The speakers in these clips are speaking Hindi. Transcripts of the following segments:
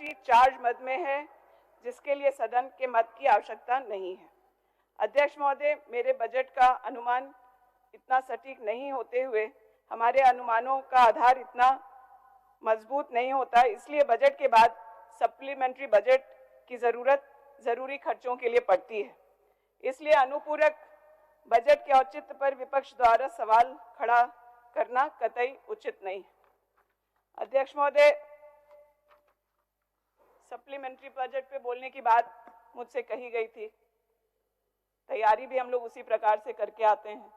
असेंबली चार्ज मद में है, जिसके लिए सदन के मत की आवश्यकता नहीं है। अध्यक्ष महोदय, मेरे बजट का अनुमान इतना सटीक नहीं होते हुए हमारे अनुमानों का आधार इतना मजबूत नहीं होता, इसलिए बजट के बाद सप्लीमेंट्री बजट की ज़रूरत ज़रूरी खर्चों के लिए पड़ती है। इसलिए अनुपूरक बजट के औचित्य पर विपक्ष द्वारा सवाल खड़ा करना कतई उचित नहीं है। अध्यक्ष महोदय, सप्लीमेंट्री बजट पे बोलने की बात मुझसे कही गई थी, तैयारी भी हम लोग उसी प्रकार से करके आते हैं,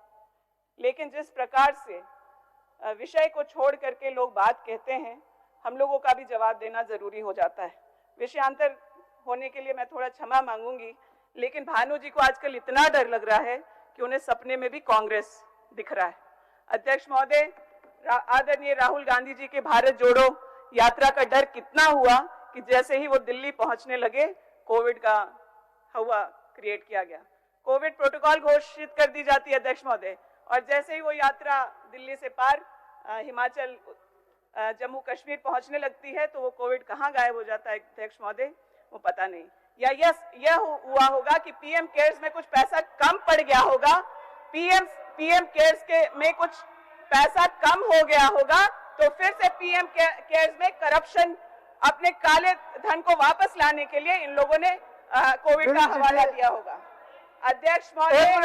लेकिन जिस प्रकार से विषय को छोड़ करके लोग बात कहते हैं, हम लोगों का भी जवाब देना जरूरी हो जाता है। विषयांतर होने के लिए मैं थोड़ा क्षमा मांगूंगी, लेकिन भानु जी को आजकल इतना डर लग रहा है कि उन्हें सपने में भी कांग्रेस दिख रहा है। अध्यक्ष महोदय, आदरणीय राहुल गांधी जी के भारत जोड़ो यात्रा का डर कितना हुआ कि जैसे ही वो दिल्ली पहुंचने लगे, कोविड का हवा क्रिएट किया गया, कोविड प्रोटोकॉल घोषित कर दी जाती है अध्यक्ष महोदय, और जैसे ही वो यात्रा दिल्ली से पार हिमाचल जम्मू कश्मीर पहुंचने लगती है तो वो कोविड कहाँ गायब हो जाता है अध्यक्ष महोदय, वो पता नहीं। या यह हुआ होगा कि पीएम केयर्स में कुछ पैसा कम पड़ गया होगा, पीएम केयर्स के में कुछ पैसा कम हो गया होगा, तो फिर से पीएम केयर्स में करप्शन, अपने काले धन को वापस लाने के लिए इन लोगों ने कोविड का हवाला दिया होगा। अध्यक्ष महोदय,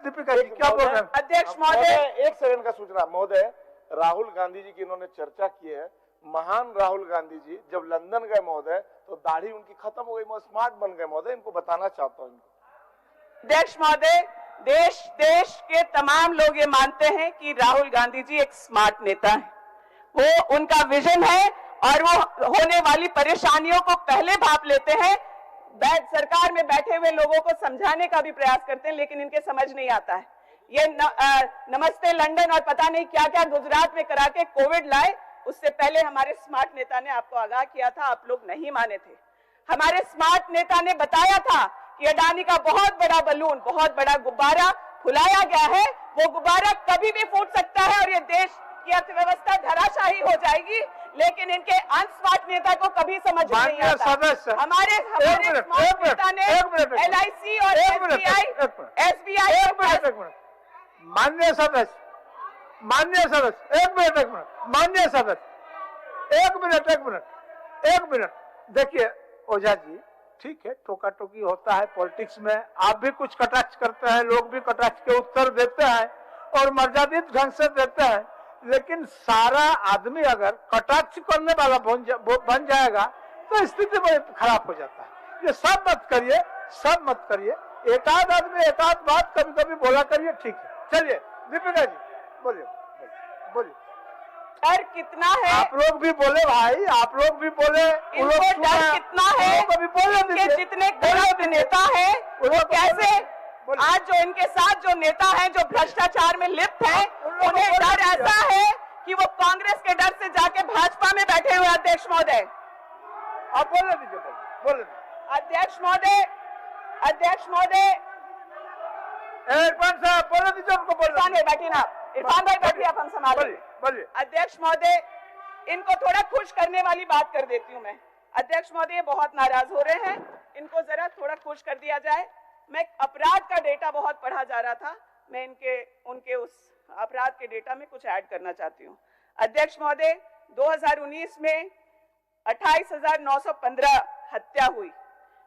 दीपिका जी क्या बोल रहे हैं? अध्यक्ष महोदय, एक सेकंड का सूचना। महोदय, राहुल गांधी जी की इन्होंने चर्चा की है। महान राहुल गांधी जी जब लंदन गए महोदय, तो दाढ़ी उनकी खत्म हो गई, स्मार्ट बन गए महोदय, इनको बताना चाहता हूँ इनको। अध्यक्ष महोदय, देश के तमाम लोग ये मानते हैं कि राहुल गांधी जी एक स्मार्ट नेता है, वो उनका विजन है और वो होने वाली परेशानियों को पहले भाप लेते हैं। सरकार में बैठे हुए लोगों को समझाने का भी प्रयास करते हैं, लेकिन इनके समझ नहीं आता है। ये नमस्ते लंदन और पता नहीं क्या क्या गुजरात में करा के कोविड लाए, उससे पहले हमारे स्मार्ट नेता ने आपको आगाह किया था, आप लोग नहीं माने थे। हमारे स्मार्ट नेता ने बताया था कि अडानी का बहुत बड़ा बलून, बहुत बड़ा गुब्बारा फुलाया गया है, वो गुब्बारा कभी भी फूट सकता है और ये देश की अर्थव्यवस्था धराशायी हो जाएगी, लेकिन इनके अनस्मार्ट नेता को कभी समझ नहीं आता। हमारे स्मार्ट नेता ने LIC और SBI माननीय सदस्य, एक मिनट देखिए ओझा जी, ठीक है, टोका टोकी होता है पॉलिटिक्स में, आप भी कुछ कटाक्ष करते हैं, लोग भी कटाक्ष के उत्तर देते हैं और मर्यादित ढंग से देते हैं, लेकिन सारा आदमी अगर कटाक्ष करने वाला बन जाएगा तो स्थिति बड़ी खराब हो जाता है। ये सब मत करिए, एक आध आदमी एक आध बात कभी कभी बोला करिए, ठीक है। चलिए दीपिका जी बोलिए। डर कितना है? आप लोग भी बोले भाई, आप लोग भी बोले, इनको डर कितना है? कभी बोले इनके जितने करप्ट नेता है वो कैसे, आज जो इनके साथ जो नेता हैं जो भ्रष्टाचार में लिप्त हैं, उन्हें डर ऐसा है कि वो कांग्रेस के डर से जाके भाजपा में बैठे हुए। अध्यक्ष महोदय, आप बोले दीजिए, बोले। अध्यक्ष महोदय, इरफान साहब बोले दीजिए उनको, बोले। बैठिए ना, इरफान भाई बैठिए, आप हम संभालेंगे। बोलिए। अध्यक्ष महोदय, इनको थोड़ा खुश करने वाली बात कर देती हूँ मैं। अध्यक्ष महोदय बहुत नाराज हो रहे हैं, इनको जरा थोड़ा खुश कर दिया जाए। मैं अपराध का डेटा बहुत पढ़ा जा रहा था, मैं उनके उस अपराध के डेटा में कुछ ऐड करना चाहती हूँ। अध्यक्ष महोदय, 2019 में 28,915 हत्या हुई,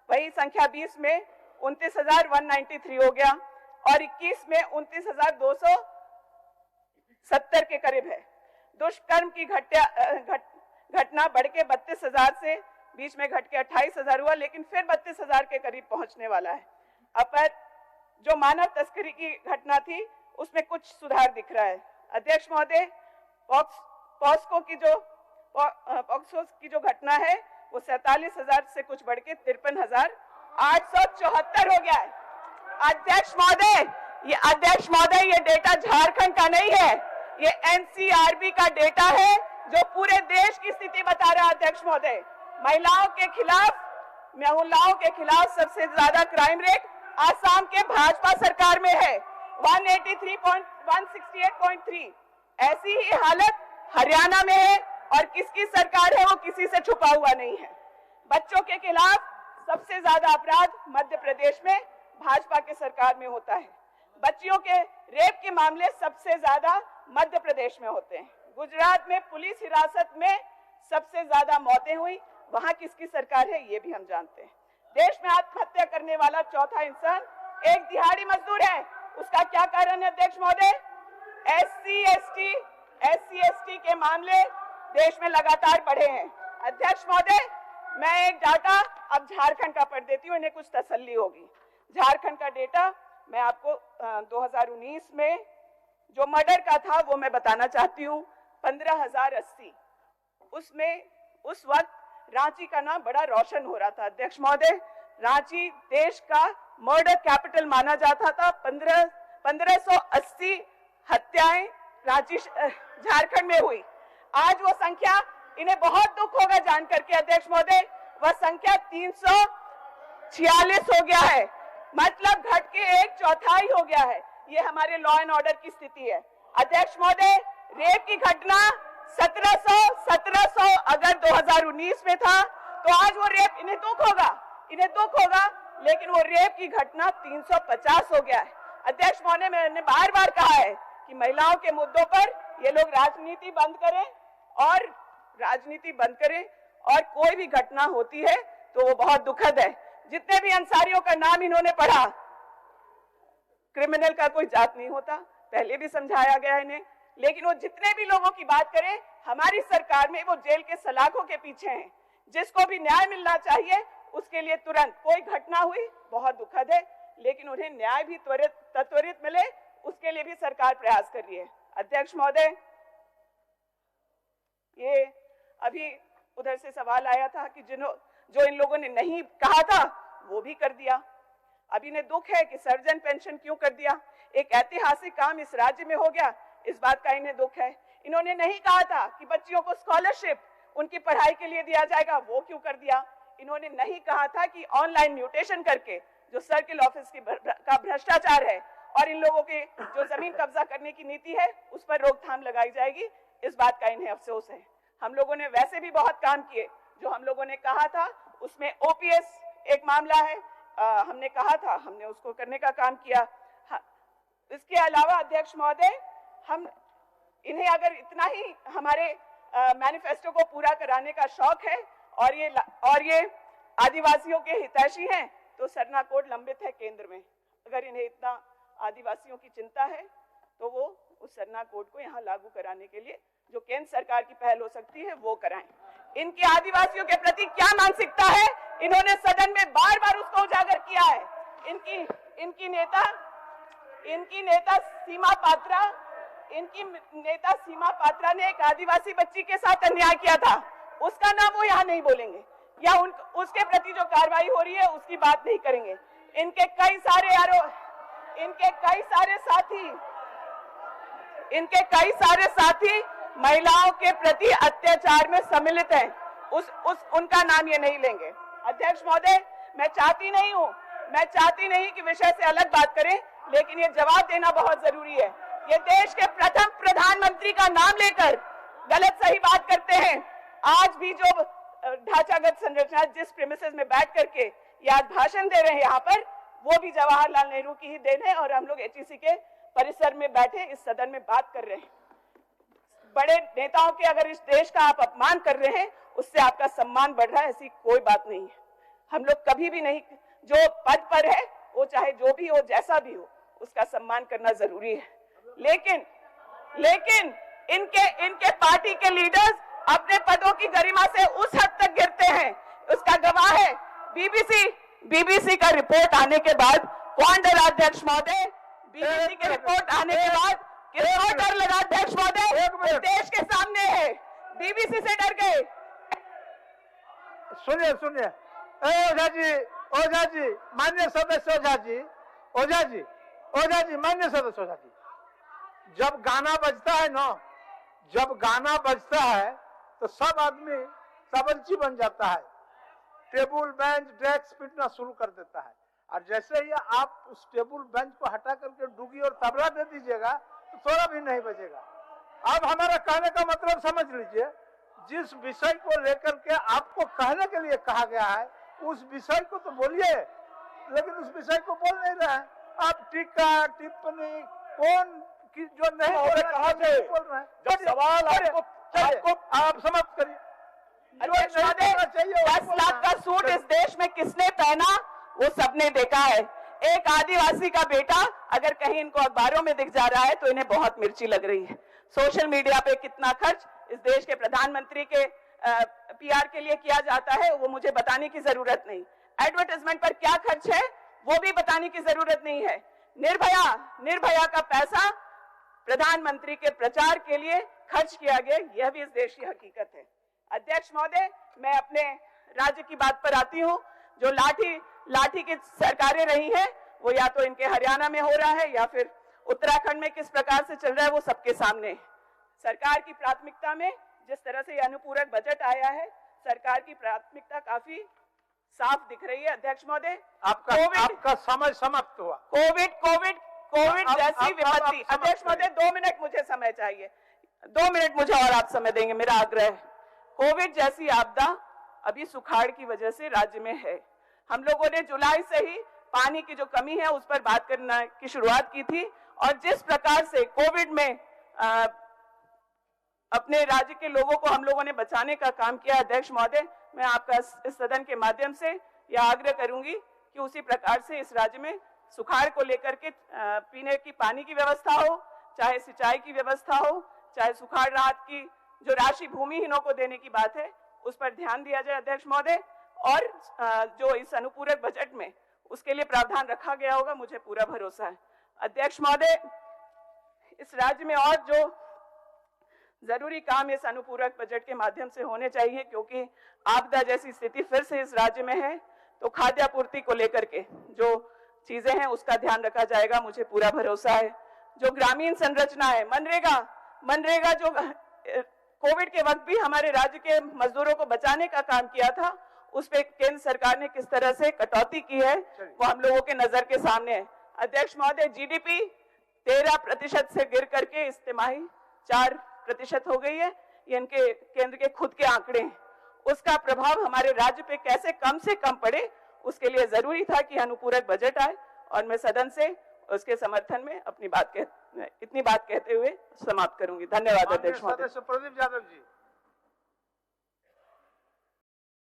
वही संख्या 20 में 29,193 हो गया और 21 में 29,270 के करीब है। दुष्कर्म की घटना बढ़ के 32,000 से बीच में घट के 28,000 हुआ, लेकिन फिर 32,000 के करीब पहुंचने वाला है। जो मानव तस्करी की घटना थी उसमें कुछ सुधार दिख रहा है। अध्यक्ष महोदय, पॉक्सो की जो घटना है वो 47,000 से कुछ बढ़ के 53,874 हो गया है। अध्यक्ष महोदय, ये डेटा झारखंड का नहीं है, ये NCRB का डेटा है जो पूरे देश की स्थिति बता रहा है। अध्यक्ष महोदय, महिलाओं के खिलाफ सबसे ज्यादा क्राइम रेट आसाम के भाजपा सरकार में है, 168.3। ऐसी ही हालत हरियाणा में है और किसकी सरकार है वो किसी से छुपा हुआ नहीं है। बच्चों के खिलाफ सबसे ज्यादा अपराध मध्य प्रदेश में भाजपा के सरकार में होता है। बच्चियों के रेप के मामले सबसे ज्यादा मध्य प्रदेश में होते हैं। गुजरात में पुलिस हिरासत में सबसे ज्यादा मौतें हुई, वहां किसकी सरकार है ये भी हम जानते हैं। देश में आत्महत्या करने वाला चौथा इंसान एक दिहाड़ी मजदूर है। उसका क्या कारण है अध्यक्ष महोदय? SC ST के मामले देश में लगातार बढ़े हैं। अध्यक्ष महोदय, मैं एक डाटा अब झारखंड का पढ़ देती हूँ, इन्हें कुछ तसल्ली होगी। झारखंड का डेटा मैं आपको 2019 में जो मर्डर का था वो मैं बताना चाहती हूँ। 15,080। उसमें उस वक्त रांची का नाम बड़ा रोशन हो रहा था। अध्यक्ष महोदय, रांची देश का मर्डर कैपिटल माना जाता था। 1580 हत्याएं रांची झारखंड में हुई। आज वो संख्या, इन्हें बहुत दुख होगा जान करके अध्यक्ष महोदय, वह संख्या 346 हो गया है। मतलब घट के 1/4 हो गया है। ये हमारे लॉ एंड ऑर्डर की स्थिति है। अध्यक्ष महोदय, रेप की घटना 1700 अगर 2019 में था तो आज वो रेप, इन्हें दुख होगा, लेकिन वो रेप की घटना 350 हो गया है। अध्यक्ष महोदय, मैंने बार बार कहा है कि महिलाओं के मुद्दों पर ये लोग राजनीति बंद करें और कोई भी घटना होती है तो वो बहुत दुखद है। जितने भी अंसारियों का नाम इन्होंने पढ़ा, क्रिमिनल का कोई जात नहीं होता, पहले भी समझाया गया है इन्हें। लेकिन वो जितने भी लोगों की बात करें, हमारी सरकार में वो जेल के सलाखों के पीछे हैं। जिसको भी न्याय मिलना चाहिए उसके लिए तुरंत, कोई घटना हुई बहुत दुखद है, लेकिन उन्हें न्याय भी त्वरित मिले, उसके लिए भी सरकार प्रयास कर रही है। अध्यक्ष महोदय, ये अभी उधर से सवाल आया था कि जो इन लोगों ने नहीं कहा था वो भी कर दिया। अभी इन्हें दुख है कि सर्जन पेंशन क्यों कर दिया। एक ऐतिहासिक काम इस राज्य में हो गया, इस बात का इन्हें दुख है। इन्होंने नहीं कहा था कि बच्चियों को स्कॉलरशिप उनकी पढ़ाई के लिए दिया जाएगा, वो क्यों कर दिया। इन्होंने नहीं कहा था कि ऑनलाइन म्यूटेशन करके जो सर्किल ऑफिस का भ्रष्टाचार है और इन लोगों के जो जमीन कब्जा करने की नीति है उस पर रोकथाम लगाई जाएगी, इस बात का इन्हें अफसोस है। हम लोगों ने वैसे भी बहुत काम किए, जो हम लोगों ने कहा था उसमें ओपीएस एक मामला है, हमने कहा था, हमने उसको करने का काम किया। इसके अलावा अध्यक्ष महोदय, हम इन्हें अगर इतना ही हमारे मैनिफेस्टो को पूरा कराने का शौक है और ये आदिवासियों के हितैषी हैं, तो सरना कोड लंबित है केंद्र में। अगर इन्हें इतना आदिवासियों की चिंता है तो वो उस सरना कोड को यहाँ लागू कराने के लिए जो केंद्र सरकार की पहल हो सकती है वो कराएं। इनकी आदिवासियों के प्रति क्या मानसिकता है, इन्होंने सदन में बार बार उसको उजागर किया है। इनकी नेता सीमा पात्रा ने एक आदिवासी बच्ची के साथ अन्याय किया था, उसका नाम वो यहाँ नहीं बोलेंगे, या उसके प्रति जो कार्रवाई हो रही है उसकी बात नहीं करेंगे। इनके कई साथी महिलाओं के प्रति अत्याचार में सम्मिलित हैं, उनका नाम ये नहीं लेंगे। अध्यक्ष महोदय, मैं चाहती नहीं कि विषय से अलग बात करें, लेकिन ये जवाब देना बहुत जरूरी है। ये देश के प्रथम प्रधानमंत्री का नाम लेकर गलत सही बात करते हैं। आज भी जो ढांचागत संरचना जिस प्रेमिसेस में बैठ करके ये आज भाषण दे रहे हैं यहाँ पर, वो भी जवाहरलाल नेहरू की ही देन है, और हम लोग एचईसी के परिसर में बैठे इस सदन में बात कर रहे हैं। बड़े नेताओं के अगर इस देश का आप अपमान कर रहे हैं, उससे आपका सम्मान बढ़ रहा है, ऐसी कोई बात नहीं है। हम लोग कभी भी नहीं, जो पद पर है वो चाहे जो भी हो, जैसा भी हो, उसका सम्मान करना जरूरी है। लेकिन इनके पार्टी के लीडर्स अपने पदों की गरिमा से उस हद तक गिरते हैं, उसका गवाह है बीबीसी का रिपोर्ट आने के बाद। कौन डरा अध्यक्ष महोदय? बीबीसी की रिपोर्ट आने के बाद किसको डर लगा अध्यक्ष महोदय? देश के सामने है, बीबीसी से डर गए। सुनिए ओझा जी, माननीय सदस्य ओझा जी, माननीय सदस्य ओझा जी, जब गाना बजता है तो सब आदमी सबलची बन जाता है, टेबल बेंच डेस्क पीटना शुरू कर देता है, और जैसे ही आप उस टेबल बेंच को हटा करके डुगी और तबला दे दीजिएगा तो थोड़ा भी नहीं बजेगा। अब हमारा कहने का मतलब समझ लीजिए, जिस विषय को लेकर के आपको कहने के लिए कहा गया है उस विषय को तो बोलिए, लेकिन उस विषय को बोल नहीं रहे हैं। आप टीका टिप्पणी कौन की जो नहीं बोल रहे हैं, जब सवाल आपको आप समाप्त करिए। 10 लाख का सूट इस देश में किसने पहना वो सबने देखा है। एक आदिवासी का बेटा अगर कहीं इनको अखबारों में दिख जा रहा है तो इन्हें बहुत मिर्ची लग रही है। सोशल मीडिया पे कितना खर्च इस देश के प्रधानमंत्री के पीआर के लिए किया जाता है वो मुझे बताने की जरूरत नहीं। एडवर्टाइजमेंट पर क्या खर्च है वो भी बताने की जरूरत नहीं है। निर्भया का पैसा प्रधानमंत्री के प्रचार के लिए खर्च किया गया, यह भी इस देश की हकीकत है। अध्यक्ष महोदय, मैं अपने राज्य की बात पर आती हूं। जो लाठी की सरकारें रही हैं वो या तो इनके हरियाणा में हो रहा है या फिर उत्तराखंड में किस प्रकार से चल रहा है वो सबके सामने है। सरकार की प्राथमिकता में जिस तरह से अनुपूरक बजट आया है, सरकार की प्राथमिकता काफी साफ दिख रही है। अध्यक्ष महोदय, आपका समय समाप्त हुआ। कोविड जैसी विपत्ति। अध्यक्ष महोदय 2 मिनट मुझे समय चाहिए, 2 मिनट मुझे और आप समय देंगे, मेरा आग्रह है। कोविड जैसी आपदा अभी सुखाड़ की वजह से राज्य में है। हम लोगों ने जुलाई से ही पानी की जो कमी है उस पर बात करने की शुरुआत की थी और जिस प्रकार से कोविड में अपने राज्य के लोगों को हम लोगों ने बचाने का काम किया। अध्यक्ष महोदय, मैं आपका इस सदन के माध्यम से यह आग्रह करूंगी कि उसी प्रकार से इस राज्य में सुखाड़ को लेकर के पीने की पानी की व्यवस्था हो, चाहे सिंचाई की व्यवस्था हो, चाहे सुखाड़ राहत की जो राशि भूमिहीनों को देने की बात है उस पर ध्यान दिया जाए। अध्यक्ष महोदय, और जो इस अनुपूरक बजट में उसके लिए प्रावधान रखा गया होगा, मुझे पूरा भरोसा है। अध्यक्ष महोदय, इस राज्य में और जो जरूरी काम इस अनुपूरक बजट के माध्यम से होने चाहिए, क्योंकि आपदा जैसी स्थिति फिर से इस राज्य में है, तो खाद्य आपूर्ति को लेकर के जो चीजें हैं उसका ध्यान रखा जाएगा, मुझे पूरा भरोसा है। जो ग्रामीण संरचना है, मनरेगा जो कोविड के वक्त भी हमारे राज्य के मजदूरों को बचाने का काम किया था, उस पे केंद्र सरकार ने किस तरह से कटौती की है वो हम लोगों के नजर के सामने है। अध्यक्ष महोदय, जीडीपी 13% से गिर करके इस तिमाही 4% हो गई है। ये इनके केंद्र के खुद के आंकड़े हैं। उसका प्रभाव हमारे राज्य पे कैसे कम से कम पड़े, उसके लिए जरूरी था कि अनुपूरक बजट आए और मैं सदन से उसके समर्थन में अपनी इतनी बात कहते हुए समाप्त करूंगी। धन्यवाद अध्यक्ष महोदय। प्रदीप यादव जी।